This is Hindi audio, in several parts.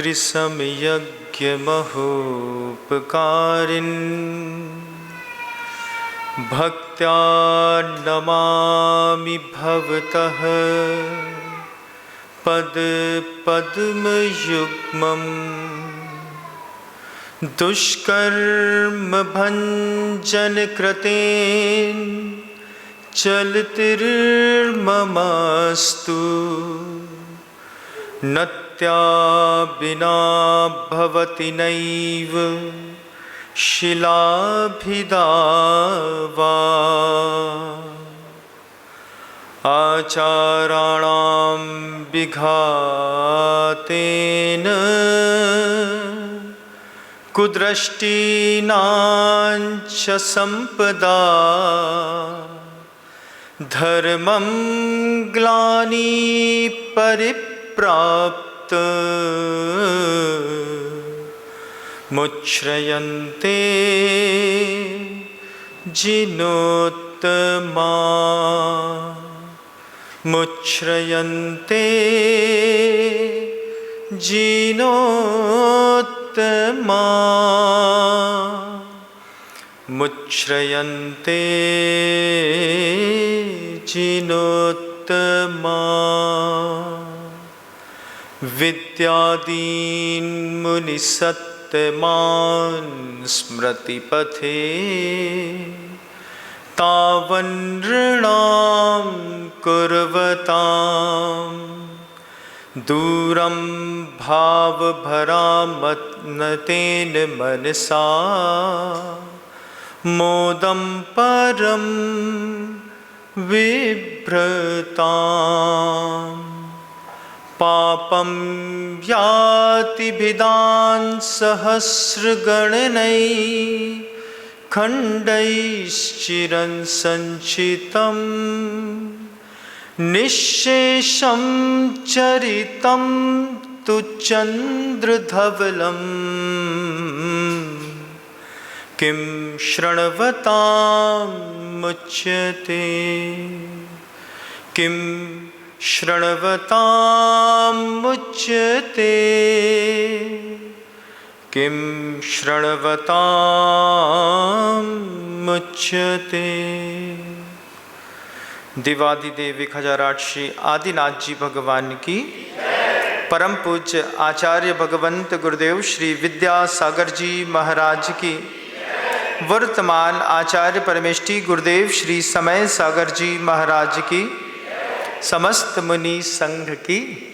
त्रिसमयज्ञमहोपकारिन् भक्त्या नमामि भवतः पदपद्मयुग्मम् दुष्कर्म भञ्जनकृतेन चलतिर्ममास्तु नत्या विना भवति नैव शिलाभिदा वा आचाराणां विघातेन कुदृष्टीनां च संपदा धर्मं ग्लानिपरिप्राप्त मुच्च्छ्रयन्ते जिनोत्तमा मुच्च्छ्रयन्ते जिनोत्तमा मुच्च्छ्रयन्ते जिनोत्तमा विद्यादीन् मुनिसत्तमान् स्मृतिपथे तावन् नृणां कुर्वतां दूरं भावभरामत्नतेन मनसा मोदं परं विभ्रताम् पापं यातिभिदान् सहस्रगणनै खण्डैश्चिरं सञ्चितं निःशेषं चरितं तु चन्द्रधवलं किं शृण्वतामुच्यते किं शृण्वतामुच्यते किं शृण्वतामुच्यते। देवादिदेव 1008 श्री आदिनाथ जी भगवान की, परम पूज्य आचार्य भगवंत गुरुदेव श्री विद्यासागर जी महाराज की, वर्तमान आचार्य परमेष्ठी गुरुदेव श्री समय सागर जी महाराज की, समस्त मुनि संघ की।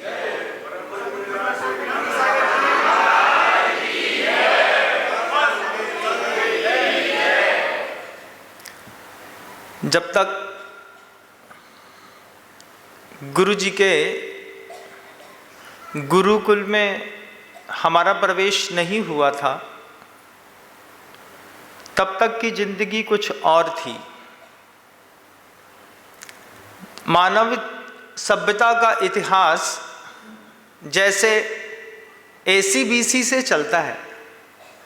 जब तक गुरु जी के गुरुकुल में हमारा प्रवेश नहीं हुआ था, तब तक की जिंदगी कुछ और थी। मानव सभ्यता का इतिहास जैसे ACBC से चलता है।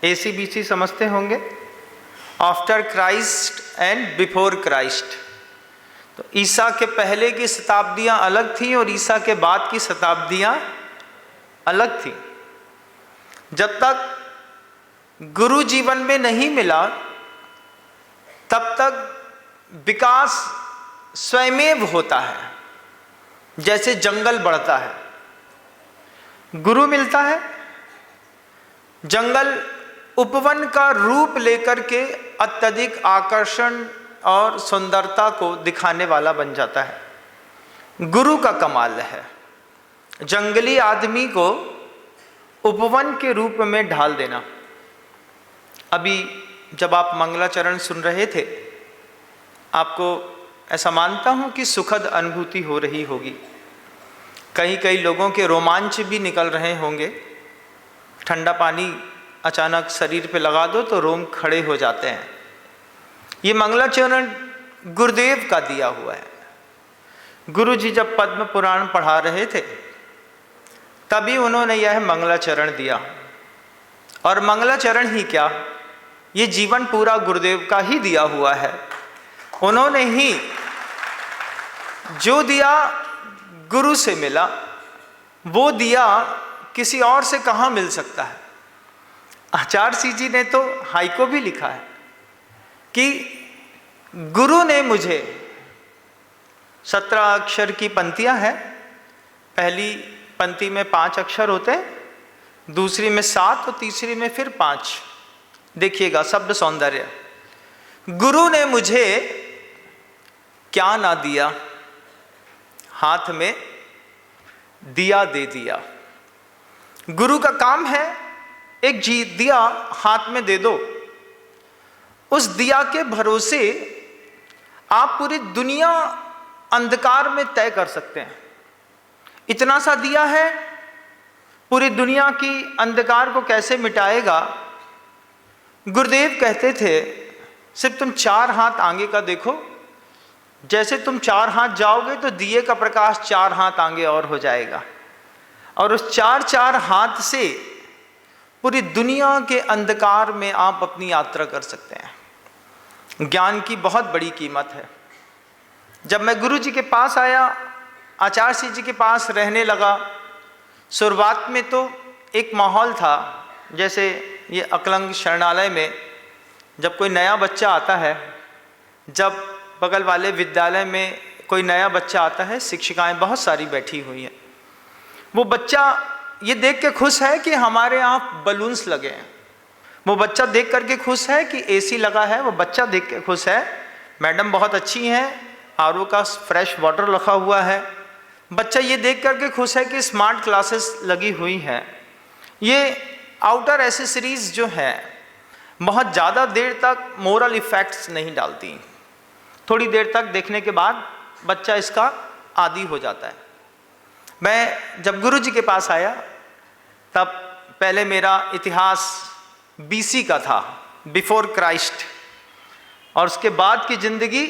ACBC समझते होंगे, after Christ and before Christ. तो ईसा के पहले की शताब्दियां अलग थी और ईसा के बाद की शताब्दियां अलग थी। जब तक गुरु जीवन में नहीं मिला, तब तक विकास स्वयमेव होता है। जैसे जंगल बढ़ता है, गुरु मिलता है, जंगल उपवन का रूप लेकर के अत्यधिक आकर्षण और सुंदरता को दिखाने वाला बन जाता है। गुरु का कमाल है जंगली आदमी को उपवन के रूप में ढाल देना। अभी जब आप मंगलाचरण सुन रहे थे, आपको ऐसा मानता हूं कि सुखद अनुभूति हो रही होगी। कई लोगों के रोमांच भी निकल रहे होंगे। ठंडा पानी अचानक शरीर पे लगा दो तो रोम खड़े हो जाते हैं। ये मंगलाचरण गुरुदेव का दिया हुआ है। गुरु जी जब पद्म पुराण पढ़ा रहे थे, तभी उन्होंने यह मंगलाचरण दिया। और मंगलाचरण ही क्या, ये जीवन पूरा गुरुदेव का ही दिया हुआ है। उन्होंने ही जो दिया गुरु से मिला, वो दिया किसी और से कहाँ मिल सकता है। आचार्य सिंह जी ने तो हाइको भी लिखा है कि गुरु ने मुझे, 17 अक्षर की पंक्तियां हैं, पहली पंक्ति में 5 अक्षर होते हैं, दूसरी में 7 और तीसरी में फिर 5। देखिएगा शब्द सौंदर्य। गुरु ने मुझे क्या ना दिया, हाथ में दिया दे दिया। गुरु का काम है एक दिया हाथ में दे दो, उस दिया के भरोसे आप पूरी दुनिया अंधकार में तय कर सकते हैं। इतना सा दिया है, पूरी दुनिया की अंधकार को कैसे मिटाएगा। गुरुदेव कहते थे सिर्फ तुम 4 हाथ आगे का देखो, जैसे तुम 4 हाथ जाओगे तो दिए का प्रकाश 4 हाथ आगे और हो जाएगा, और उस 4 हाथ से पूरी दुनिया के अंधकार में आप अपनी यात्रा कर सकते हैं। ज्ञान की बहुत बड़ी कीमत है। जब मैं गुरु जी के पास आया, आचार्य सिंह जी के पास रहने लगा, शुरुआत में तो एक माहौल था, जैसे ये अकलंग शरणालय में जब कोई नया बच्चा आता है, जब बगल वाले विद्यालय में कोई नया बच्चा आता है, शिक्षिकाएं बहुत सारी बैठी हुई हैं, वो बच्चा ये देख के खुश है कि हमारे यहाँ बलून्स लगे हैं, वो बच्चा देख करके खुश है कि एसी लगा है, वो बच्चा देख के खुश है मैडम बहुत अच्छी हैं, आरओ का फ्रेश वाटर रखा हुआ है, बच्चा ये देख करके खुश है कि स्मार्ट क्लासेस लगी हुई हैं। ये आउटर एसेसरीज जो हैं बहुत ज़्यादा देर तक मोरल इफ़ेक्ट्स नहीं डालती, थोड़ी देर तक देखने के बाद बच्चा इसका आदी हो जाता है। मैं जब गुरु जी के पास आया तब पहले मेरा इतिहास BC का था, बिफोर क्राइस्ट, और उसके बाद की ज़िंदगी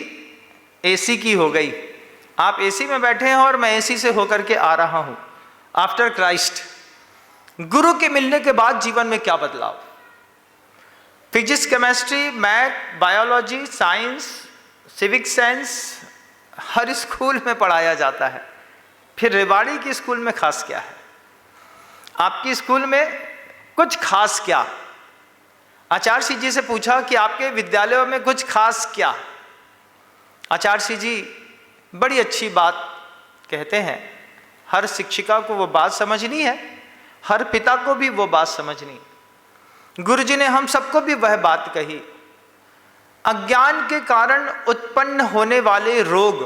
AC की हो गई। आप AC में बैठे हैं और मैं AC से होकर के आ रहा हूँ आफ्टर क्राइस्ट। गुरु के मिलने के बाद जीवन में क्या बदलाव। Physics, chemistry, math, biology, science, civic science हर स्कूल में पढ़ाया जाता है, फिर रेवाड़ी की स्कूल में खास क्या है, आपकी स्कूल में कुछ खास क्या। आचार्य सिंह जी से पूछा कि आपके विद्यालयों में कुछ खास क्या। आचार्य सिंह जी बड़ी अच्छी बात कहते हैं, हर शिक्षिका को वो बात समझनी है, हर पिता को भी वो बात समझनी। गुरु जी ने हम सबको भी वह बात कही, अज्ञान के कारण उत्पन्न होने वाले रोग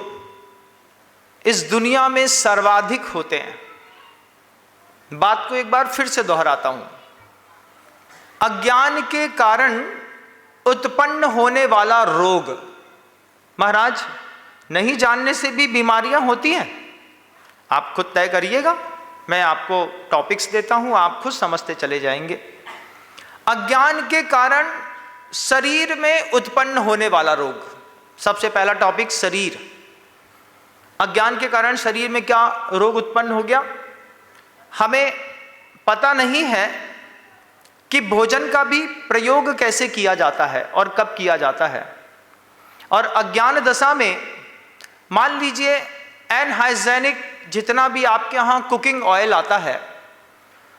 इस दुनिया में सर्वाधिक होते हैं। बात को एक बार फिर से दोहराता हूं, अज्ञान के कारण उत्पन्न होने वाला रोग। महाराज, नहीं जानने से भी बीमारियां होती हैं, आप खुद तय करिएगा, मैं आपको टॉपिक्स देता हूं, आप खुद समझते चले जाएंगे। अज्ञान के कारण शरीर में उत्पन्न होने वाला रोग, सबसे पहला टॉपिक शरीर। अज्ञान के कारण शरीर में क्या रोग उत्पन्न हो गया, हमें पता नहीं है कि भोजन का भी प्रयोग कैसे किया जाता है और कब किया जाता है। और अज्ञान दशा में मान लीजिए अनहाइजेनिक जितना भी आपके यहाँ कुकिंग ऑयल आता है,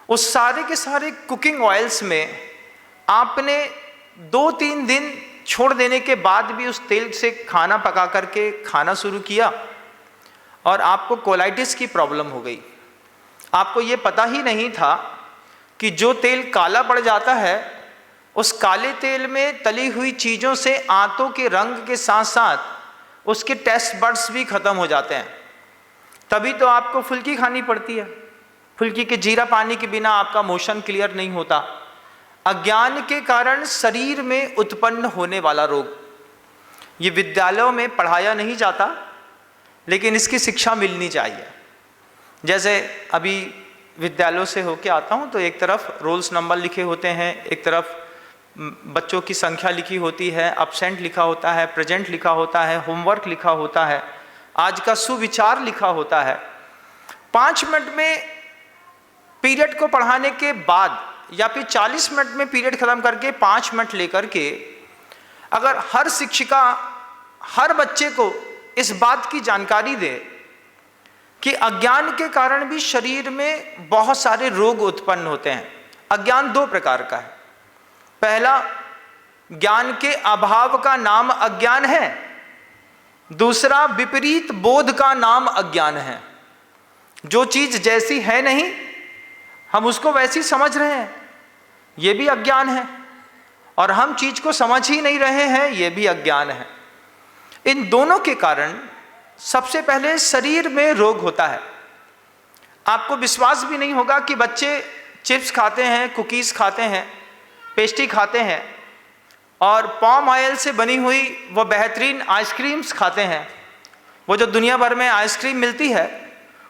उस सारे के सारे कुकिंग ऑयल्स में आपने 2-3 दिन छोड़ देने के बाद भी उस तेल से खाना पका करके खाना शुरू किया और आपको कोलाइटिस की प्रॉब्लम हो गई। आपको ये पता ही नहीं था कि जो तेल काला पड़ जाता है, उस काले तेल में तली हुई चीज़ों से आंतों के रंग के साथ साथ उसके टेस्ट बड्स भी खत्म हो जाते हैं। तभी तो आपको फुल्की खानी पड़ती है, फुल्की के जीरा पानी के बिना आपका मोशन क्लियर नहीं होता। अज्ञान के कारण शरीर में उत्पन्न होने वाला रोग, ये विद्यालयों में पढ़ाया नहीं जाता, लेकिन इसकी शिक्षा मिलनी चाहिए। जैसे अभी विद्यालयों से होके आता हूँ तो एक तरफ रोल्स नंबर लिखे होते हैं, एक तरफ बच्चों की संख्या लिखी होती है, अब्सेंट लिखा होता है, प्रेजेंट लिखा होता है, होमवर्क लिखा होता है, आज का सुविचार लिखा होता है। 5 मिनट में पीरियड को पढ़ाने के बाद या फिर 40 मिनट में पीरियड खत्म करके 5 मिनट लेकर के अगर हर शिक्षिका हर बच्चे को इस बात की जानकारी दे कि अज्ञान के कारण भी शरीर में बहुत सारे रोग उत्पन्न होते हैं। अज्ञान दो प्रकार का है। पहला, ज्ञान के अभाव का नाम अज्ञान है। दूसरा, विपरीत बोध का नाम अज्ञान है। जो चीज जैसी है नहीं, हम उसको वैसी समझ रहे हैं, यह भी अज्ञान है। और हम चीज को समझ ही नहीं रहे हैं, यह भी अज्ञान है। इन दोनों के कारण सबसे पहले शरीर में रोग होता है। आपको विश्वास भी नहीं होगा कि बच्चे चिप्स खाते हैं, कुकीज़ खाते हैं, पेस्ट्री खाते हैं और पाम ऑयल से बनी हुई वो बेहतरीन आइसक्रीम्स खाते हैं। वो जो दुनिया भर में आइसक्रीम मिलती है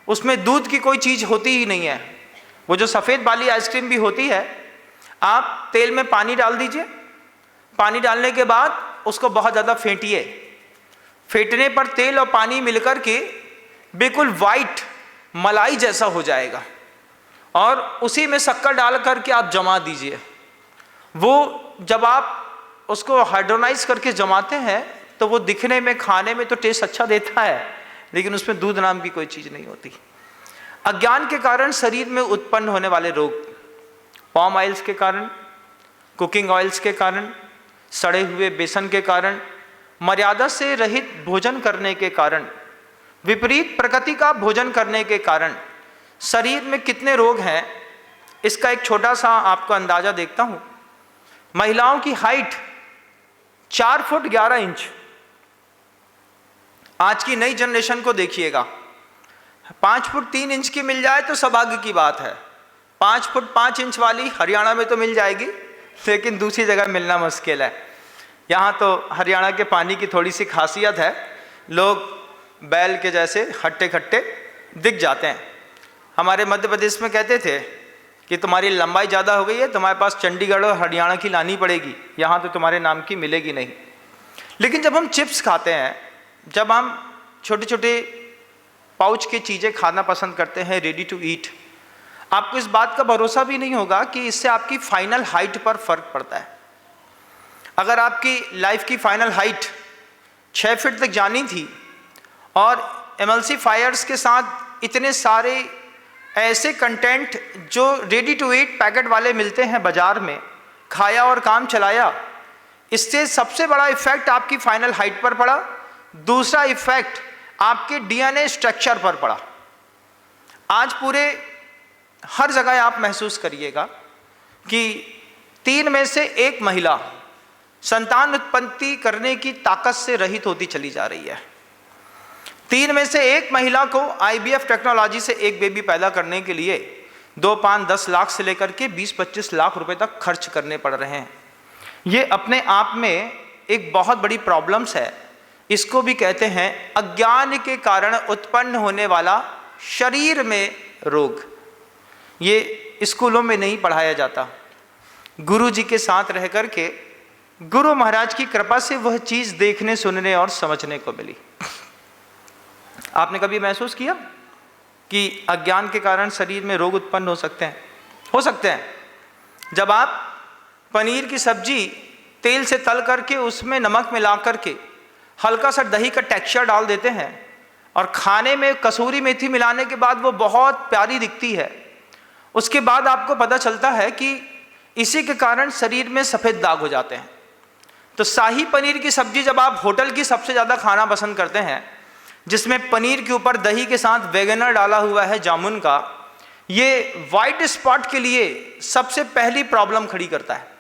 उसमें दूध की कोई चीज़ होती ही नहीं है। वो जो सफ़ेद वाली आइसक्रीम भी होती है, आप तेल में पानी डाल दीजिए, पानी डालने के बाद उसको बहुत ज़्यादा फेंटिए। फेंटने पर तेल और पानी मिलकर के बिल्कुल वाइट मलाई जैसा हो जाएगा और उसी में शक्कर डाल करके आप जमा दीजिए। वो जब आप उसको हाइड्रोनाइज करके जमाते हैं तो वो दिखने में, खाने में तो टेस्ट अच्छा देता है, लेकिन उसमें दूध नाम की कोई चीज़ नहीं होती। अज्ञान के कारण शरीर में उत्पन्न होने वाले रोग, पाम ऑयल्स के कारण, कुकिंग ऑयल्स के कारण, सड़े हुए बेसन के कारण, मर्यादा से रहित भोजन करने के कारण, विपरीत प्रकृति का भोजन करने के कारण शरीर में कितने रोग हैं, इसका एक छोटा सा आपको अंदाजा देखता हूँ। महिलाओं की हाइट 4 फुट 11 इंच। आज की नई जनरेशन को देखिएगा, 5 फुट 3 इंच की मिल जाए तो सौभाग्य की बात है। 5 फुट 5 इंच वाली हरियाणा में तो मिल जाएगी, लेकिन दूसरी जगह मिलना मुश्किल है। यहाँ तो हरियाणा के पानी की थोड़ी सी खासियत है, लोग बैल के जैसे हट्टे खट्टे दिख जाते हैं। हमारे मध्य प्रदेश में कहते थे कि तुम्हारी लंबाई ज़्यादा हो गई है, तुम्हारे पास चंडीगढ़ और हरियाणा की लानी पड़ेगी, यहाँ तो तुम्हारे नाम की मिलेगी नहीं। लेकिन जब हम चिप्स खाते हैं, जब हम छोटे छोटे पाउच की चीज़ें खाना पसंद करते हैं, रेडी टू ईट, आपको इस बात का भरोसा भी नहीं होगा कि इससे आपकी फाइनल हाइट पर फर्क पड़ता है। अगर आपकी लाइफ की फाइनल हाइट 6 फीट तक जानी थी और एमल्सीफायर्स के साथ इतने सारे ऐसे कंटेंट जो रेडी टू ईट पैकेट वाले मिलते हैं बाजार में, खाया और काम चलाया, इससे सबसे बड़ा इफेक्ट आपकी फाइनल हाइट पर पड़ा। दूसरा इफेक्ट आपके डीएनए स्ट्रक्चर पर पड़ा। आज पूरे हर जगह आप महसूस करिएगा कि 3 में से 1 महिला संतान उत्पत्ति करने की ताकत से रहित होती चली जा रही है। 3 में से 1 महिला को आईवीएफ टेक्नोलॉजी से एक बेबी पैदा करने के लिए 2-5-10 लाख से लेकर के 20-25 लाख रुपए तक खर्च करने पड़ रहे हैं। ये अपने आप में एक बहुत बड़ी प्रॉब्लम्स है। इसको भी कहते हैं अज्ञान के कारण उत्पन्न होने वाला शरीर में रोग। ये स्कूलों में नहीं पढ़ाया जाता। गुरु जी के साथ रह करके गुरु महाराज की कृपा से वह चीज़ देखने, सुनने और समझने को मिली। आपने कभी महसूस किया कि अज्ञान के कारण शरीर में रोग उत्पन्न हो सकते हैं? हो सकते हैं। जब आप पनीर की सब्जी तेल से तल करके उसमें नमक मिला करके हल्का सा दही का टेक्सचर डाल देते हैं और खाने में कसूरी मेथी मिलाने के बाद वो बहुत प्यारी दिखती है, उसके बाद आपको पता चलता है कि इसी के कारण शरीर में सफ़ेद दाग हो जाते हैं। तो शाही पनीर की सब्जी जब आप होटल की सबसे ज़्यादा खाना पसंद करते हैं, जिसमें पनीर के ऊपर दही के साथ वैगनर डाला हुआ है जामुन का, ये वाइट स्पॉट के लिए सबसे पहली प्रॉब्लम खड़ी करता है।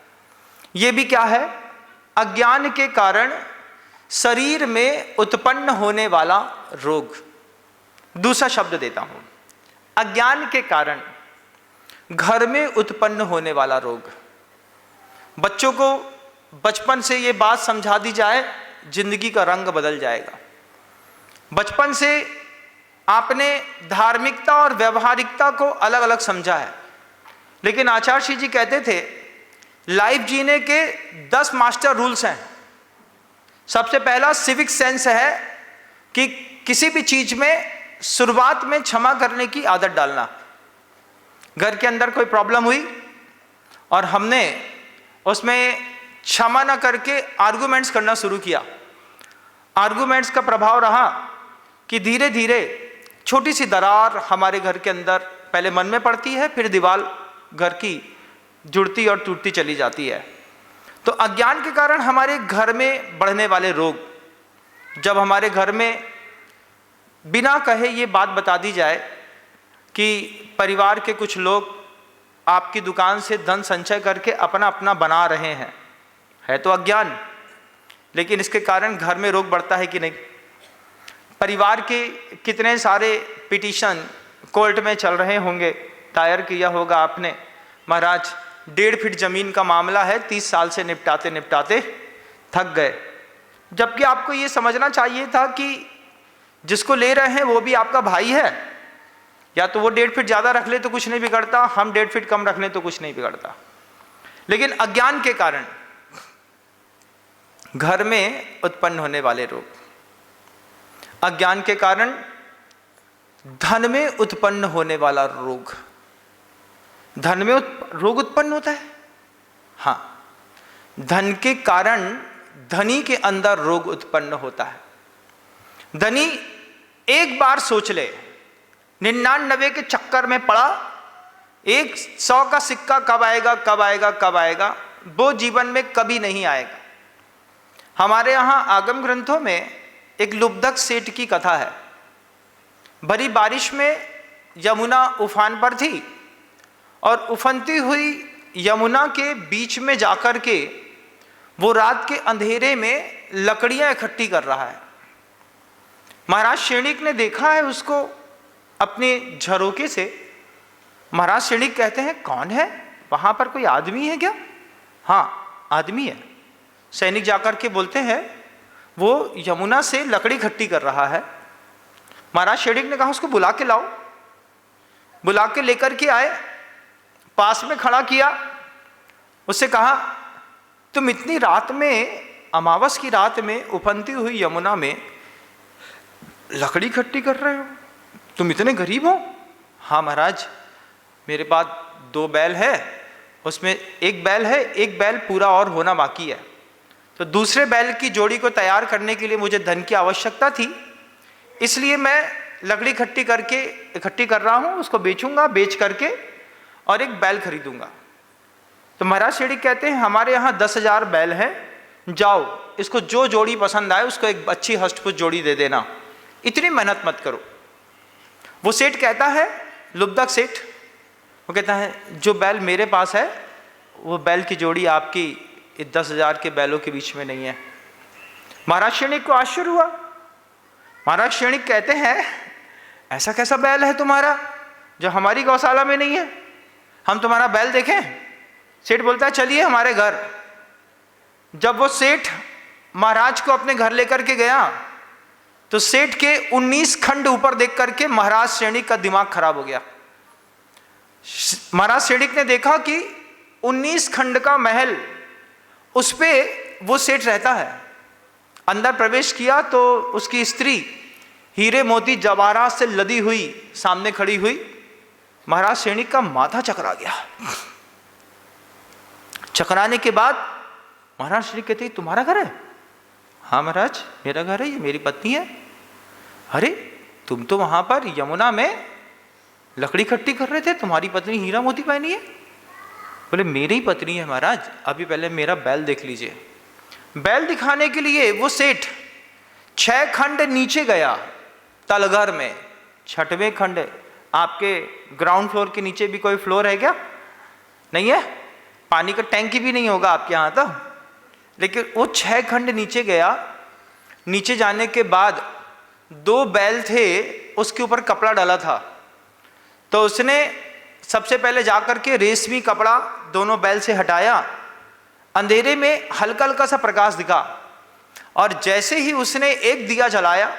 ये भी क्या है? अज्ञान के कारण शरीर में उत्पन्न होने वाला रोग। दूसरा शब्द देता हूं, अज्ञान के कारण घर में उत्पन्न होने वाला रोग। बच्चों को बचपन से ये बात समझा दी जाए, जिंदगी का रंग बदल जाएगा। बचपन से आपने धार्मिकता और व्यवहारिकता को अलग अलग समझा है, लेकिन आचार्य जी कहते थे लाइफ जीने के 10 मास्टर रूल्स हैं। सबसे पहला सिविक सेंस है कि किसी भी चीज में शुरुआत में क्षमा करने की आदत डालना। घर के अंदर कोई प्रॉब्लम हुई और हमने उसमें क्षमा न करके आर्गुमेंट्स करना शुरू किया, आर्गुमेंट्स का प्रभाव रहा कि धीरे धीरे छोटी सी दरार हमारे घर के अंदर पहले मन में पड़ती है, फिर दीवार घर की जुड़ती और टूटती चली जाती है। तो अज्ञान के कारण हमारे घर में बढ़ने वाले रोग, जब हमारे घर में बिना कहे ये बात बता दी जाए कि परिवार के कुछ लोग आपकी दुकान से धन संचय करके अपना अपना बना रहे हैं, है तो अज्ञान, लेकिन इसके कारण घर में रोग बढ़ता है कि नहीं। परिवार के कितने सारे पिटीशन कोर्ट में चल रहे होंगे, दायर किया होगा आपने, महाराज 1.5 फीट जमीन का मामला है, 30 साल से निपटाते निपटाते थक गए। जबकि आपको ये समझना चाहिए था कि जिसको ले रहे हैं वो भी आपका भाई है, या तो वो 1.5 फीट ज़्यादा रख ले तो कुछ नहीं बिगड़ता, हम 1.5 फीट कम रख लें तो कुछ नहीं बिगड़ता। लेकिन अज्ञान के कारण घर में उत्पन्न होने वाले रोग, अज्ञान के कारण धन में उत्पन्न होने वाला रोग, धन में रोग उत्पन्न होता है। हाँ, धन के कारण धनी के अंदर रोग उत्पन्न होता है। धनी एक बार सोच ले, 99 के चक्कर में पड़ा, 100 का सिक्का कब आएगा कब आएगा कब आएगा, वो जीवन में कभी नहीं आएगा। हमारे यहाँ आगम ग्रंथों में एक लुब्धक सेठ की कथा है। भरी बारिश में यमुना उफान पर थी और उफनती हुई यमुना के बीच में जाकर के वो रात के अंधेरे में लकड़ियां इकट्ठी कर रहा है। महाराज शेणिक ने देखा है उसको अपने झरोके से। महाराज शेणिक कहते हैं, कौन है वहां पर, कोई आदमी है क्या? हाँ, आदमी है। सैनिक जाकर के बोलते हैं वो यमुना से लकड़ी इकट्ठी कर रहा है। महाराज शेणिक ने कहा उसको बुला के लाओ। बुला के लेकर के आए, पास में खड़ा किया, उससे कहा तुम इतनी रात में, अमावस की रात में उफनती हुई यमुना में लकड़ी इकट्ठी कर रहे हो, तुम इतने गरीब हो? हाँ महाराज, मेरे पास 2 बैल है, उसमें एक बैल है, एक बैल पूरा और होना बाकी है, तो दूसरे बैल की जोड़ी को तैयार करने के लिए मुझे धन की आवश्यकता थी, इसलिए मैं लकड़ी इकट्ठी कर रहा हूँ, उसको बेचूंगा, बेच करके और एक बैल खरीदूंगा। तो महाराज शेणिक कहते हैं हमारे यहाँ 10,000 बैल हैं, जाओ इसको जो जोड़ी पसंद आए उसको एक अच्छी हष्टपुष्ट जोड़ी दे देना, इतनी मेहनत मत करो। वो सेठ कहता है, लुब्धक सेठ, वो कहता है जो बैल मेरे पास है वो बैल की जोड़ी आपकी 10,000 के बैलों के बीच में नहीं है। महाराज शेणिक को आश्चर्य हुआ। महाराज शेणिक कहते हैं ऐसा कैसा बैल है तुम्हारा जो हमारी गौशाला में नहीं है, हम तुम्हारा बैल देखें? सेठ बोलता है चलिए हमारे घर। जब वो सेठ महाराज को अपने घर लेकर के गया तो सेठ के 19 खंड ऊपर देख करके महाराज शेणिक का दिमाग खराब हो गया। महाराज शेणिक ने देखा कि 19 खंड का महल, उस पे वो सेठ रहता है। अंदर प्रवेश किया तो उसकी स्त्री हीरे मोती जवाहरात से लदी हुई सामने खड़ी हुई। महाराज शेणिक का माथा चकरा गया। चकराने के बाद महाराज शेणिक कहते हैं तुम्हारा घर है? हाँ महाराज मेरा घर है, ये मेरी पत्नी है। अरे तुम तो वहां पर यमुना में लकड़ी इकट्ठी कर रहे थे, तुम्हारी पत्नी हीरा मोती पहनी है? बोले मेरी ही पत्नी है महाराज, अभी पहले मेरा बैल देख लीजिए। बैल दिखाने के लिए वो सेठ 6 खंड नीचे गया तलघर में। 6वें खंड, आपके ग्राउंड फ्लोर के नीचे भी कोई फ्लोर है क्या? नहीं है, पानी का टैंकी भी नहीं होगा आपके यहाँ तो। लेकिन वो 6 खंड नीचे गया। नीचे जाने के बाद 2 बैल थे, उसके ऊपर कपड़ा डाला था, तो उसने सबसे पहले जाकर के रेशमी कपड़ा दोनों बैल से हटाया। अंधेरे में हल्का हल्का सा प्रकाश दिखा और जैसे ही उसने एक दिया जलाया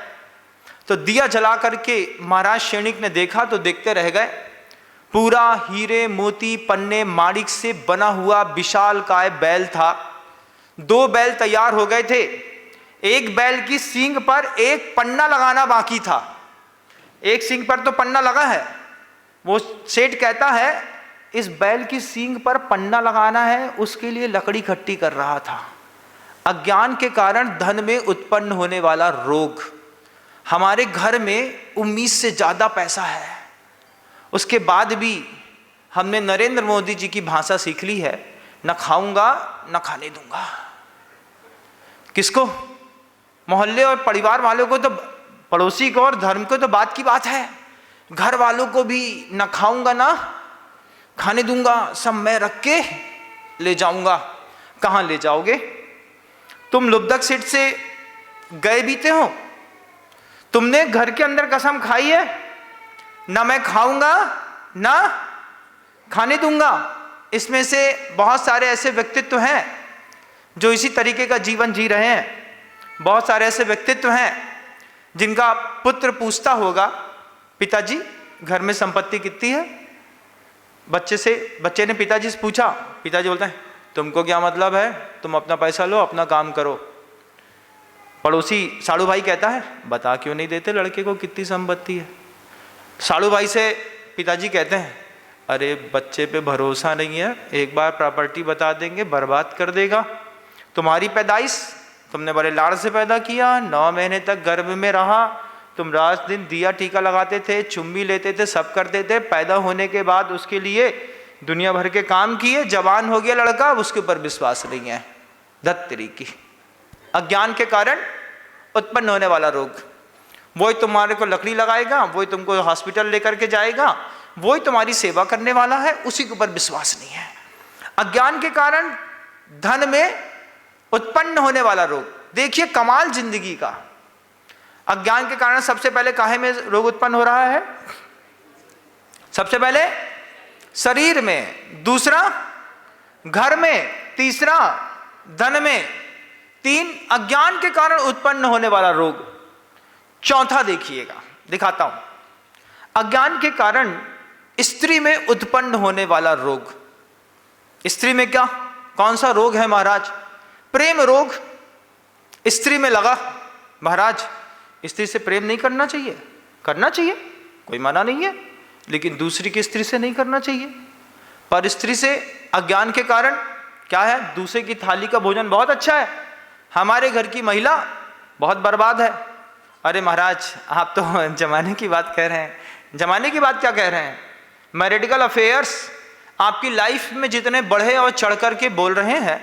तो दिया जला करके महाराज शेणिक ने देखा तो देखते रह गए। पूरा हीरे मोती पन्ने माणिक से बना हुआ विशालकाय बैल था। 2 बैल तैयार हो गए थे। एक बैल की सींग पर एक पन्ना लगाना बाकी था। एक सींग पर तो पन्ना लगा है। वो सेठ कहता है इस बैल की सींग पर पन्ना लगाना है, उसके लिए लकड़ी इकट्ठी कर रहा था। अज्ञान के कारण धन में उत्पन्न होने वाला रोग हमारे घर में उम्मीद से ज़्यादा पैसा है, उसके बाद भी हमने नरेंद्र मोदी जी की भाषा सीख ली है, न खाऊंगा न खाने दूंगा। किसको? मोहल्ले और परिवार वालों को तो, पड़ोसी को और धर्म को तो बात की बात है, घर वालों को भी न खाऊंगा ना खाने दूंगा, सब मैं रख के ले जाऊंगा। कहाँ ले जाओगे? तुम लुब्धक सीट से गए बीते हो, तुमने घर के अंदर कसम खाई है, ना मैं खाऊंगा ना खाने दूंगा। इसमें से बहुत सारे ऐसे व्यक्तित्व हैं जो इसी तरीके का जीवन जी रहे हैं। बहुत सारे ऐसे व्यक्तित्व हैं जिनका पुत्र पूछता होगा, पिताजी घर में संपत्ति कितनी है? बच्चे ने पिताजी से पूछा, पिताजी बोलते हैं तुमको क्या मतलब है, तुम अपना पैसा लो, अपना काम करो। पड़ोसी साड़ू भाई कहता है बता क्यों नहीं देते लड़के को कितनी संपत्ति है? साड़ू भाई से पिताजी कहते हैं अरे बच्चे पे भरोसा नहीं है, एक बार प्रॉपर्टी बता देंगे बर्बाद कर देगा। तुम्हारी पैदाइश तुमने बड़े लाड़ से पैदा किया, 9 महीने तक गर्भ में रहा, तुम रात दिन दिया टीका लगाते थे, चुम्बी लेते थे, सब करते थे। पैदा होने के बाद उसके लिए दुनिया भर के काम किए, जवान हो गया लड़का, उसके ऊपर विश्वास नहीं है। धत तरीकी अज्ञान के कारण उत्पन्न होने वाला रोग, वही तुम्हारे को लकड़ी लगाएगा, वही तुमको हॉस्पिटल लेकर के जाएगा, वही तुम्हारी सेवा करने वाला है, उसी के ऊपर विश्वास नहीं है। अज्ञान के कारण धन में उत्पन्न होने वाला रोग, देखिए कमाल जिंदगी का। अज्ञान के कारण सबसे पहले काहे में रोग उत्पन्न हो रहा है? सबसे पहले शरीर में, दूसरा घर में, तीसरा धन में। 3 अज्ञान के कारण उत्पन्न होने वाला रोग। चौथा देखिएगा, दिखाता हूं। अज्ञान के कारण स्त्री में उत्पन्न होने वाला रोग। स्त्री में क्या, कौन सा रोग है महाराज? प्रेम रोग स्त्री में लगा। महाराज स्त्री से प्रेम नहीं करना चाहिए, करना चाहिए, कोई मना नहीं है, लेकिन दूसरी की स्त्री से नहीं करना चाहिए। पर स्त्री से अज्ञान के कारण क्या है? दूसरे की थाली का भोजन बहुत अच्छा है, हमारे घर की महिला बहुत बर्बाद है। अरे महाराज आप तो जमाने की बात कह रहे हैं। जमाने की बात क्या कह रहे हैं? मैरिटिकल अफेयर्स आपकी लाइफ में जितने बढ़े और चढ़ कर के बोल रहे हैं,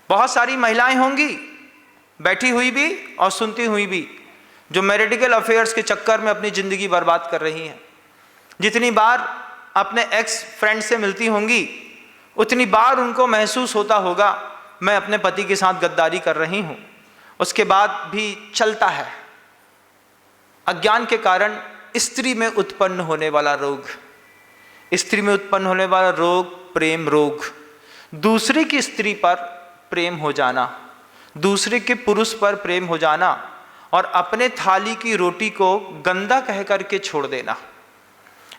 बहुत सारी महिलाएं होंगी बैठी हुई भी और सुनती हुई भी, जो मैरिटिकल अफेयर्स के चक्कर में अपनी ज़िंदगी बर्बाद कर रही हैं। जितनी बार अपने एक्स फ्रेंड से मिलती होंगी, उतनी बार उनको महसूस होता होगा मैं अपने पति के साथ गद्दारी कर रही हूँ, उसके बाद भी चलता है। अज्ञान के कारण स्त्री में उत्पन्न होने वाला रोग। स्त्री में उत्पन्न होने वाला रोग प्रेम रोग। दूसरे की स्त्री पर प्रेम हो जाना, दूसरे के पुरुष पर प्रेम हो जाना और अपने थाली की रोटी को गंदा कह करके छोड़ देना,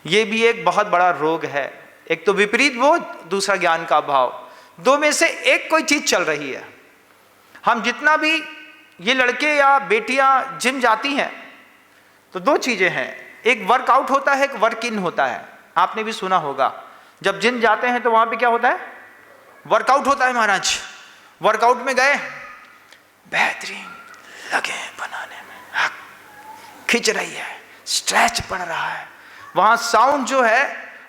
ये भी एक बहुत बड़ा रोग है। एक तो विपरीत वो, दूसरा ज्ञान का अभाव। 2 में से एक कोई चीज चल रही है। हम जितना भी ये लड़के या बेटियां जिम जाती हैं तो 2 चीजें हैं, एक वर्कआउट होता है, एक वर्क इन होता है। आपने भी सुना होगा जब जिम जाते हैं तो वहां पे क्या होता है? वर्कआउट होता है महाराज। वर्कआउट में गए, बेहतरीन लगे बनाने में, खिंच रही है, स्ट्रेच पड़ रहा है, वहां साउंड जो है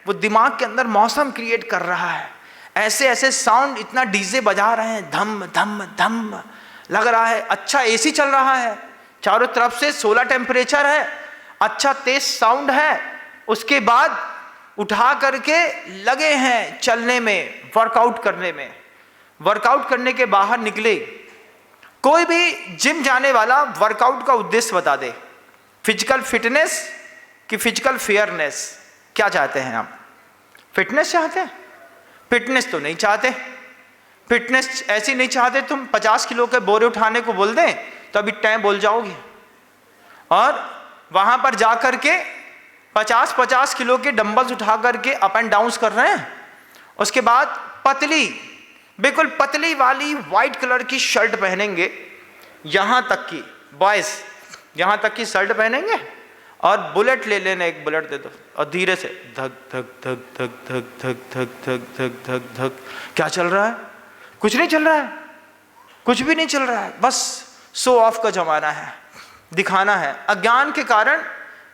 वो दिमाग के अंदर मौसम क्रिएट कर रहा है। ऐसे ऐसे साउंड, इतना डीजे बजा रहे हैं, धम धम धम लग रहा है। अच्छा एसी चल रहा है, चारों तरफ से 16 टेम्परेचर है, अच्छा तेज साउंड है। उसके बाद उठा करके लगे हैं चलने में, वर्कआउट करने में। वर्कआउट करने के बाहर निकले। कोई भी जिम जाने वाला वर्कआउट का उद्देश्य बता दे, फिजिकल फिटनेस कि फिजिकल फेयरनेस? क्या चाहते हैं आप? फिटनेस चाहते हैं? फिटनेस तो नहीं चाहते। फिटनेस ऐसी नहीं चाहते तुम 50 किलो के बोरे उठाने को बोल दें तो अभी टाइम बोल जाओगे, और वहां पर जाकर के 50-50 किलो के डंबल्स उठा करके अप एंड डाउन कर रहे हैं। उसके बाद पतली, बिल्कुल पतली वाली व्हाइट कलर की शर्ट पहनेंगे, यहां तक की बॉयज यहां तक की शर्ट पहनेंगे, और बुलेट ले लेना, एक बुलेट दे दो, और धीरे से धक धक धक धक धक धक धक धक धक धक धक। क्या चल रहा है? कुछ नहीं चल रहा है, कुछ भी नहीं चल रहा है, बस शो ऑफ का जमाना है। दिखाना है। अज्ञान के कारण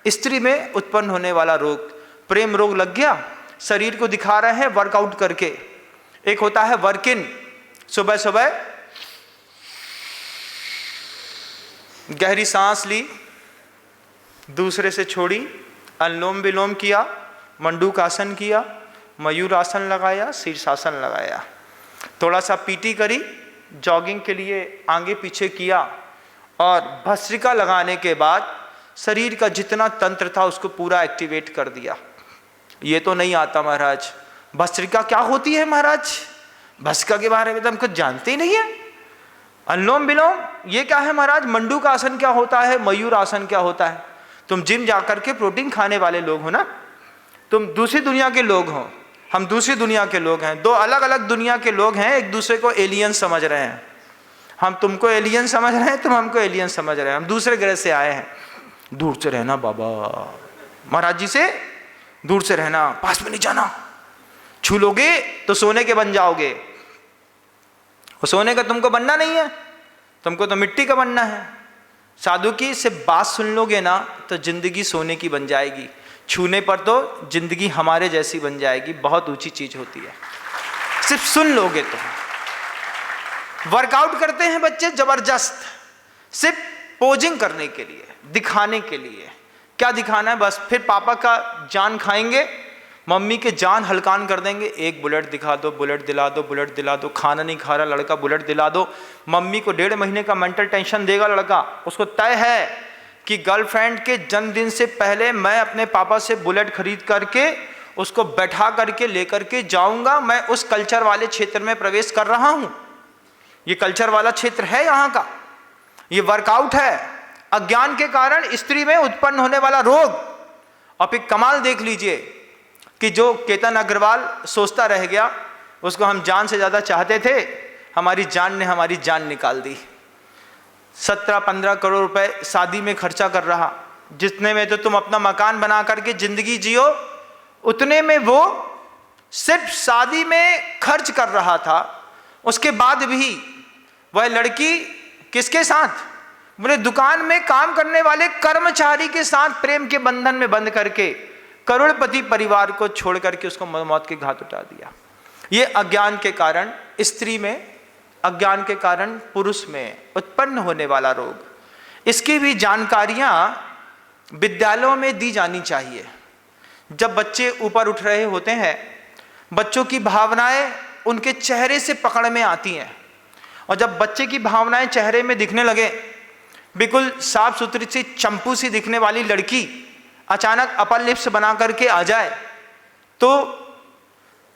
स्त्री में उत्पन्न होने वाला रोग, प्रेम रोग लग गया, शरीर को दिखा रहे हैं वर्कआउट करके। एक होता है वर्क इन, सुबह सुबह गहरी सांस ली, दूसरे से छोड़ी, अनुलोम विलोम किया, मंडूक आसन किया, मयूर आसन लगाया, शीर्षासन लगाया, थोड़ा सा पीटी करी, जॉगिंग के लिए आगे पीछे किया, और भस्त्रिका लगाने के बाद शरीर का जितना तंत्र था उसको पूरा एक्टिवेट कर दिया। ये तो नहीं आता महाराज, भस्त्रिका क्या होती है महाराज, भस्त्रिका के बारे में तो हम कुछ जानते ही नहीं है। अनुलोम विलोम ये क्या है महाराज, मंडूक आसन क्या होता है, मयूर आसन क्या होता है। तुम जिम जाकर के प्रोटीन खाने वाले लोग हो ना, तुम दूसरी दुनिया के लोग हो, हम दूसरी दुनिया के लोग हैं, दो अलग अलग दुनिया के लोग हैं, एक दूसरे को एलियन समझ रहे हैं। हम तुमको एलियन समझ रहे हैं, तुम हमको एलियन समझ रहे हैं, हम दूसरे ग्रह से आए हैं। दूर से रहना बाबा, महाराज जी से दूर से रहना, पास में नहीं जाना, छू लोगे तो सोने के बन जाओगे। वो सोने का तुमको बनना नहीं है, तुमको तो मिट्टी का बनना है। साधु की से बात सुन लोगे ना तो जिंदगी सोने की बन जाएगी, छूने पर तो जिंदगी हमारे जैसी बन जाएगी। बहुत ऊंची चीज होती है, सिर्फ सुन लोगे तो। वर्कआउट करते हैं बच्चे जबरदस्त, सिर्फ पोजिंग करने के लिए, दिखाने के लिए। क्या दिखाना है, बस फिर पापा का जान खाएंगे, मम्मी के जान हलकान कर देंगे। एक बुलेट दिखा दो, बुलेट दिला दो, बुलेट दिला दो। खाना नहीं खा रहा लड़का, बुलेट दिला दो। मम्मी को 1.5 महीने का मेंटल टेंशन देगा लड़का, उसको तय है कि गर्लफ्रेंड के जन्मदिन से पहले मैं अपने पापा से बुलेट खरीद करके उसको बैठा करके लेकर के जाऊंगा। मैं उस कल्चर वाले क्षेत्र में प्रवेश कर रहा हूं, ये कल्चर वाला क्षेत्र है यहाँ का, ये वर्कआउट है। अज्ञान के कारण स्त्री में उत्पन्न होने वाला रोग। और फिर कमाल देख लीजिए कि जो केतन अग्रवाल सोचता रह गया, उसको हम जान से ज़्यादा चाहते थे, हमारी जान ने हमारी जान निकाल दी। 17-15 करोड़ रुपए शादी में खर्चा कर रहा, जितने में तो तुम अपना मकान बना करके जिंदगी जियो, उतने में वो सिर्फ शादी में खर्च कर रहा था। उसके बाद भी वह लड़की किसके साथ, बोले दुकान में काम करने वाले कर्मचारी के साथ प्रेम के बंधन में बंध करके करोड़पति परिवार को छोड़ करके उसको मौत के घाट उतार दिया। ये अज्ञान के कारण स्त्री में, अज्ञान के कारण पुरुष में उत्पन्न होने वाला रोग। इसकी भी जानकारियां विद्यालयों में दी जानी चाहिए। जब बच्चे ऊपर उठ रहे होते हैं, बच्चों की भावनाएं उनके चेहरे से पकड़ में आती हैं, और जब बच्चे की भावनाएं चेहरे में दिखने लगे, बिल्कुल साफ सुथरी सी चंपू सी दिखने वाली लड़की अचानक अपर लिप्स बना करके आ जाए, तो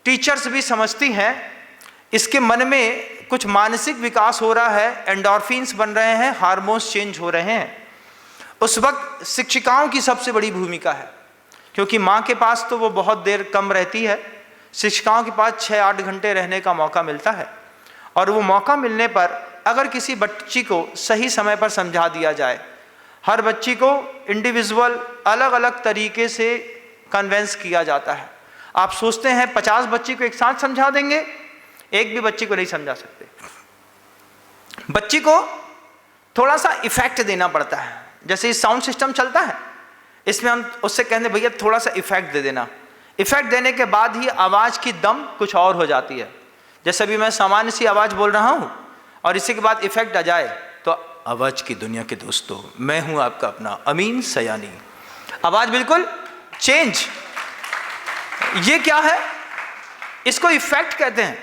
टीचर्स भी समझती हैं इसके मन में कुछ मानसिक विकास हो रहा है, एंडोर्फिन्स बन रहे हैं, हार्मोन्स चेंज हो रहे हैं। उस वक्त शिक्षिकाओं की सबसे बड़ी भूमिका है, क्योंकि माँ के पास तो वो बहुत देर कम रहती है, शिक्षिकाओं के पास 6-8 घंटे रहने का मौका मिलता है। और वो मौका मिलने पर अगर किसी बच्ची को सही समय पर समझा दिया जाए, हर बच्ची को इंडिविजुअल अलग अलग तरीके से कन्वेंस किया जाता है। आप सोचते हैं 50 बच्ची को एक साथ समझा देंगे, एक भी बच्ची को नहीं समझा सकते। बच्ची को थोड़ा सा इफेक्ट देना पड़ता है। जैसे इस साउंड सिस्टम चलता है, इसमें हम उससे कहते भैया थोड़ा सा इफेक्ट दे देना। इफेक्ट देने के बाद ही आवाज़ की दम कुछ और हो जाती है। जैसे अभी मैं सामान्य सी आवाज़ बोल रहा हूँ और इसी के बाद इफेक्ट आ जाए तो आवाज़ की दुनिया के दोस्तों, मैं हूँ आपका अपना अमीन सयानी, आवाज़ बिल्कुल चेंज। ये क्या है, इसको इफेक्ट कहते हैं।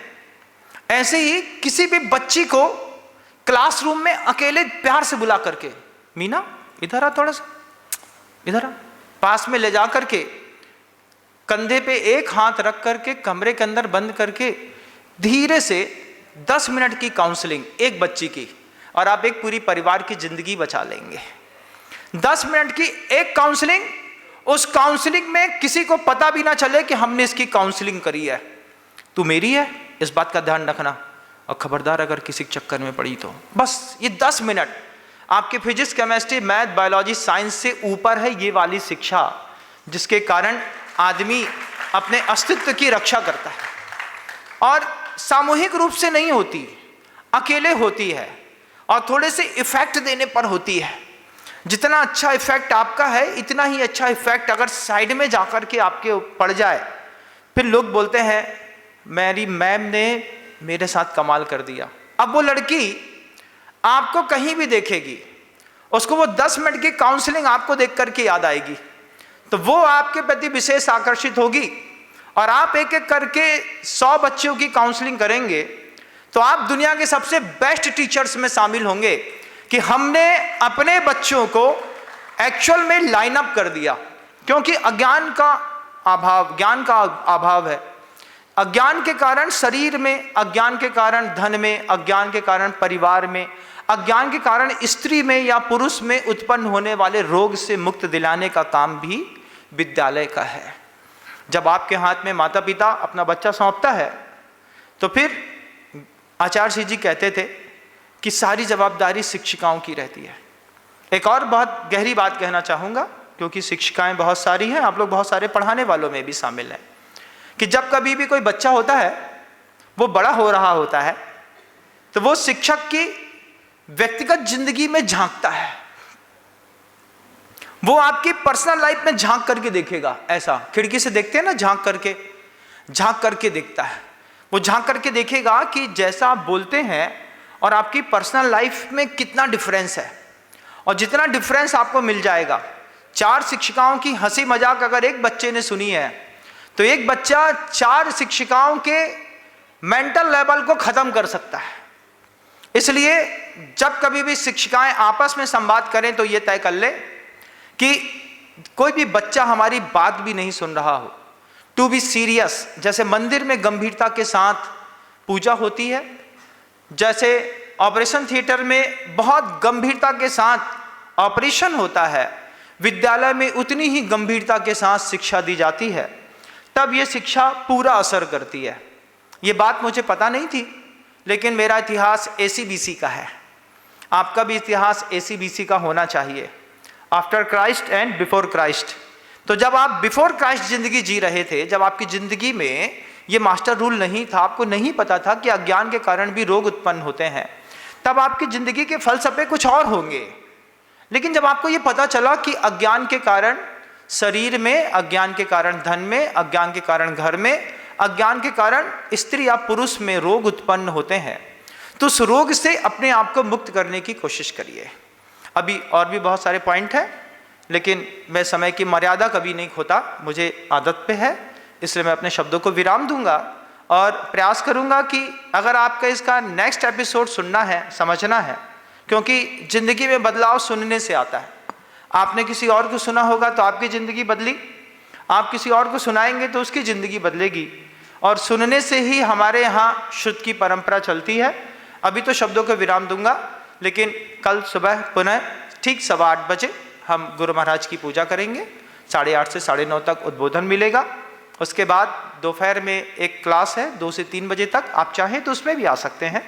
ऐसे ही किसी भी बच्ची को क्लासरूम में अकेले प्यार से बुला करके, मीना इधर आ, थोड़ा सा इधर आ, पास में ले जा करके कंधे पे एक हाथ रख करके कमरे के अंदर बंद करके धीरे से 10 मिनट की काउंसलिंग एक बच्ची की, और आप एक पूरी परिवार की जिंदगी बचा लेंगे। 10 मिनट की एक काउंसलिंग, उस काउंसलिंग में किसी को पता भी ना चले कि हमने इसकी काउंसलिंग करी है। तू मेरी है, इस बात का ध्यान रखना, और खबरदार अगर किसी चक्कर में पड़ी तो। बस ये 10 मिनट आपके physics, chemistry, math, biology, science से ऊपर है ये वाली शिक्षा, जिसके कारण आदमी अपने अस्तित्व की रक्षा करता है। और सामूहिक रूप से नहीं होती, अकेले होती है, और थोड़े से इफेक्ट देने पर होती है। जितना अच्छा इफेक्ट आपका है, इतना ही अच्छा इफेक्ट अगर साइड में जाकर के आपके पड़ जाए, फिर लोग बोलते हैं मेरी मैम ने मेरे साथ कमाल कर दिया। अब वो लड़की आपको कहीं भी देखेगी, उसको वो 10 मिनट की काउंसलिंग आपको देख करके याद आएगी, तो वो आपके प्रति विशेष आकर्षित होगी। और आप एक एक करके 100 बच्चों की काउंसलिंग करेंगे तो आप दुनिया के सबसे बेस्ट टीचर्स में शामिल होंगे कि हमने अपने बच्चों को एक्चुअल में लाइन अप कर दिया। क्योंकि अज्ञान का अभाव, ज्ञान का अभाव है। अज्ञान के कारण शरीर में, अज्ञान के कारण धन में, अज्ञान के कारण परिवार में, अज्ञान के कारण स्त्री में या पुरुष में उत्पन्न होने वाले रोग से मुक्त दिलाने का काम भी विद्यालय का है। जब आपके हाथ में माता पिता अपना बच्चा सौंपता है तो फिर आचार्य जी कहते थे कि सारी जवाबदारी शिक्षिकाओं की रहती है। एक और बहुत गहरी बात कहना चाहूँगा, क्योंकि शिक्षिकाएं बहुत सारी हैं, आप लोग बहुत सारे पढ़ाने वालों में भी शामिल हैं, कि जब कभी भी कोई बच्चा होता है, वो बड़ा हो रहा होता है, तो वो शिक्षक की व्यक्तिगत जिंदगी में झांकता है। वो आपकी पर्सनल लाइफ में झांक करके देखेगा। ऐसा खिड़की से देखते हैं ना, झांक करके देखता है। वो झांक करके देखेगा कि जैसा आप बोलते हैं और आपकी पर्सनल लाइफ में कितना डिफरेंस है। और जितना डिफरेंस आपको मिल जाएगा, 4 शिक्षिकाओं की हंसी मजाक अगर एक बच्चे ने सुनी है, तो एक बच्चा 4 शिक्षिकाओं के मेंटल लेवल को खत्म कर सकता है। इसलिए जब कभी भी शिक्षिकाएं आपस में संवाद करें तो ये तय कर ले कि कोई भी बच्चा हमारी बात भी नहीं सुन रहा हो, टू बी सीरियस। जैसे मंदिर में गंभीरता के साथ पूजा होती है, जैसे ऑपरेशन थिएटर में बहुत गंभीरता के साथ ऑपरेशन होता है, विद्यालय में उतनी ही गंभीरता के साथ शिक्षा दी जाती है, तब ये शिक्षा पूरा असर करती है। ये बात मुझे पता नहीं थी, लेकिन मेरा इतिहास ACBC का है। आपका भी इतिहास ACBC का होना चाहिए, after Christ and before Christ. तो जब आप बिफोर क्राइस्ट जिंदगी जी रहे थे, जब आपकी जिंदगी में ये मास्टर रूल नहीं था, आपको नहीं पता था कि अज्ञान के कारण भी रोग उत्पन्न होते हैं, तब आपकी जिंदगी के फलसफे कुछ और होंगे। लेकिन जब आपको ये पता चला कि अज्ञान के कारण शरीर में, अज्ञान के कारण धन में, अज्ञान के कारण घर में, अज्ञान के कारण स्त्री या पुरुष में रोग उत्पन्न होते हैं, तो उस रोग से अपने आप को मुक्त करने की कोशिश करिए। अभी और भी बहुत सारे पॉइंट हैं, लेकिन मैं समय की मर्यादा कभी नहीं खोता, मुझे आदत पे है, इसलिए मैं अपने शब्दों को विराम दूंगा और प्रयास करूंगा कि अगर आपका इसका नेक्स्ट एपिसोड सुनना है, समझना है, क्योंकि जिंदगी में बदलाव सुनने से आता है। आपने किसी और को सुना होगा तो आपकी ज़िंदगी बदली, आप किसी और को सुनाएंगे तो उसकी ज़िंदगी बदलेगी। और सुनने से ही हमारे यहाँ शुद्ध की परंपरा चलती है। अभी तो शब्दों को विराम दूंगा, लेकिन कल सुबह पुनः ठीक 8:15 बजे हम गुरु महाराज की पूजा करेंगे। 8:30 से 9:30 तक उद्बोधन मिलेगा। उसके बाद दोपहर में एक क्लास है 2 से 3 बजे तक, आप चाहें तो उसमें भी आ सकते हैं।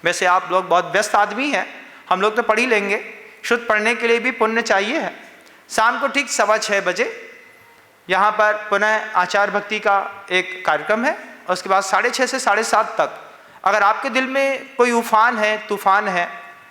वैसे आप लोग बहुत व्यस्त आदमी हैं, हम लोग तो पढ़ ही लेंगे, शुद्ध पढ़ने के लिए भी पुण्य चाहिए है। शाम को ठीक 6:15 बजे यहाँ पर पुनः आचार भक्ति का एक कार्यक्रम है। उसके बाद 6:30 से 7:30 तक अगर आपके दिल में कोई उफान है, तूफान है,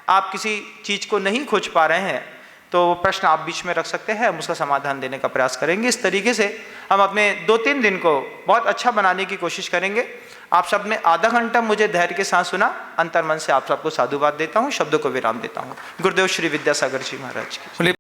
आप किसी चीज़ को नहीं खोज पा रहे हैं, तो वो प्रश्न आप बीच में रख सकते हैं, हम उसका समाधान देने का प्रयास करेंगे। इस तरीके से हम अपने 2-3 दिन को बहुत अच्छा बनाने की कोशिश करेंगे। आप सब ने आधा घंटा मुझे धैर्य के साथ सुना, अंतर्मन से आप सबको साधुवाद देता हूँ, शब्दों को विराम देता हूँ। गुरुदेव श्री विद्यासागर जी महाराज की।